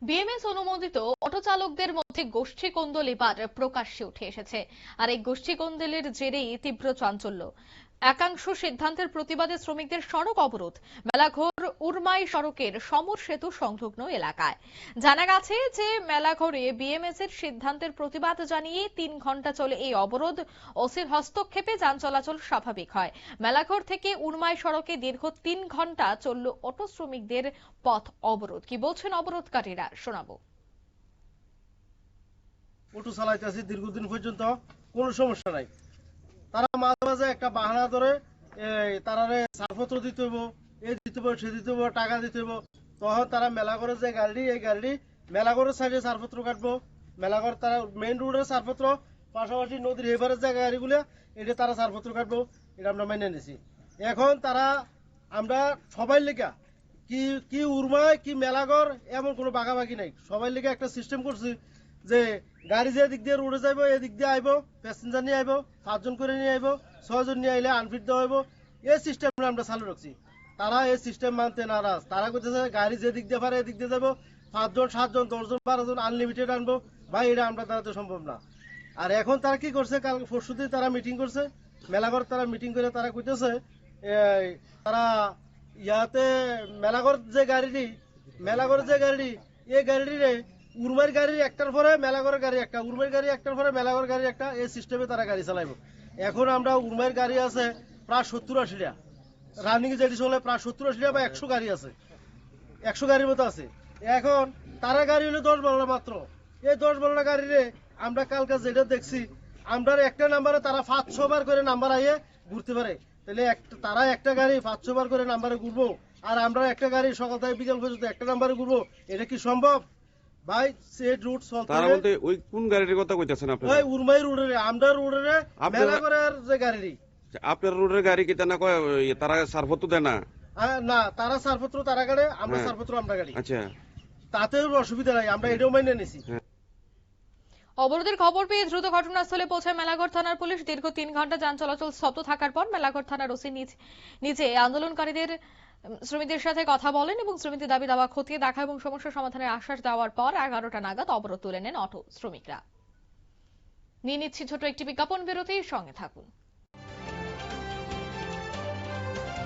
BMS অনুমোদিত auto চালকদের মধ্যে গোষ্ঠী কোন্দল এবার প্রকাশ্যে উঠে এসেছে। আর এই গোষ্ঠী কোন্দলের জেরেই তীব্র চাঞ্চল্য। একাংশ সিদ্ধান্তের প্রতিবাদে শ্রমিকদের সড়ক অবরোধ মেলাঘর উরমাই সড়কের সমর সেতু সংলগ্ন এলাকায়। জানা গেছে যে মেলাঘরে বিএমএস এর সিদ্ধান্তের প্রতিবাদ জানিয়ে 3 ঘন্টা চলে এই অবরোধ। ওসির হস্তক্ষেপে যান চলাচল স্বাভাবিক হয়। মেলাঘর থেকে উরমাই সড়কে দীর্ঘ 3 ঘন্টা চলল অটো শ্রমিকদের পথ অবরোধ। কি বলছেন অবরোধকারীরা, শোনাবো। অটো চালাইতেছি দীর্ঘদিন পর্যন্ত, কোনো সমস্যা নাই। তারা মাঝে মাঝে একটা বাহানা ধরে তারারে ছাড়পত্র দিতে হইব, এ দিতে হইব, সে দিতে হইব, টাকা দিতে হইব। তখন তারা মেলাঘরের যে গাড়ি, এই গাড়ি মেলাঘরের সাইডে ছাড়পত্র কাটবো। মেলাঘর তারা মেইন রোডের ছাড়পত্র, পাশাপাশি নদীর এবারের যে গাড়িগুলো এটা তারা ছাড়পত্র কাটবো। এটা আমরা মেনে নিছি। এখন তারা আমরা সবাই লেখা কি কি উরমায় কি মেলাঘর এমন কোনো বাঘাবাগি নাই। সবাই লেগে একটা সিস্টেম করছি যে গাড়ি যে দিক দিয়ে রোডে যাইব এদিক দিয়ে আইব, প্যাসেঞ্জার নিয়ে আইব, 5 জন করে নিয়ে আইব, 6 জন নিয়ে আইলে আনফিট দেওয়া হইব। এই সিস্টেম আমরা চালু রাখছি। তারা এই সিস্টেম মানতে নারাজ। তারা কইতেছে গাড়ি যে দিক দিয়ে পারে এদিক দিয়ে যাবো, 5 জন 7 জন 10 জন 12 জন আনলিমিটেড আনবো। ভাই এটা আমরা দ্বারা তো সম্ভব না। আর এখন তারা কি করছে, কাল পরশুদিন তারা মিটিং করছে মেলাঘর। তারা মিটিং করে তারা কইতেছে তারা ইয়াতে মেলাঘর যে গাড়িটি, মেলাঘরের যে গাড়ি, এই গাড়িটিরে উরমার গাড়ি একটার পরে মেলাঘরের গাড়ি একটা, উরমার গাড়ি একটার পরে মেলাঘর গাড়ি একটা, এই সিস্টেমে তারা গাড়ি চালাইব। এখন আমরা উরমার গাড়ি আছে প্রায় 70-80টা, রানিং যেটি চলে প্রায় 70-80টা বা 100 গাড়ি আছে, 100 গাড়ির মতো আছে। এখন তারা গাড়ি হলো 10-12টা মাত্র। এই 10-12টা গাড়িরে আমরা কালকে যেটা দেখছি, আমরা একটা নাম্বারে তারা 500 বার করে নাম্বার আইয়ে ঘুরতে পারে। তাহলে তারা একটা গাড়ি 500 বার করে নাম্বারে ঘুরবো, আর আমরা একটা গাড়ি সকাল থেকে বিকাল পর্যন্ত একটা নাম্বারে ঘুরবো? এটা কি সম্ভব ভাই? সেট রুট চলতে তার মধ্যে ওই কোন গাড়ির কথা কইতাছেন আপনি? ওই উরমাই রোডের, আমরা রোডের মেলাঘরের যে গাড়ি। আপনার রোডের গাড়ি কি তা না কয় তারা ছাড়পত্র দেয় না? না, তারা ছাড়পত্র তারা গাড়ি, আমরা ছাড়পত্র আমরা গাড়ি। আচ্ছা, তাতে অসুবিধা নাই, আমরা এটাও মেনে নিছি। অবরোধের খবর পেয়ে দ্রুত ঘটনাস্থলে পৌঁছায় মেলাঘর থানার পুলিশ। দীর্ঘ 3 ঘন্টা যান চলাচল স্তব্ধ থাকার পর মেলাঘর থানার ওসি নিজে আন্দোলনকারীদের শ্রমিকদের সাথে কথা বলেন এবং শ্রমিকদের দাবি দাওয়া খতিয়ে দেখা এবং সমস্যা সমাধানের আশ্বাস দেওয়ার পর 11টা নাগাদ অবরোধ তুলে নেন অটো শ্রমিকরা। নিয়ে নিচ্ছি ছোট একটি বিজ্ঞাপন বিরতির সঙ্গে থাকুন।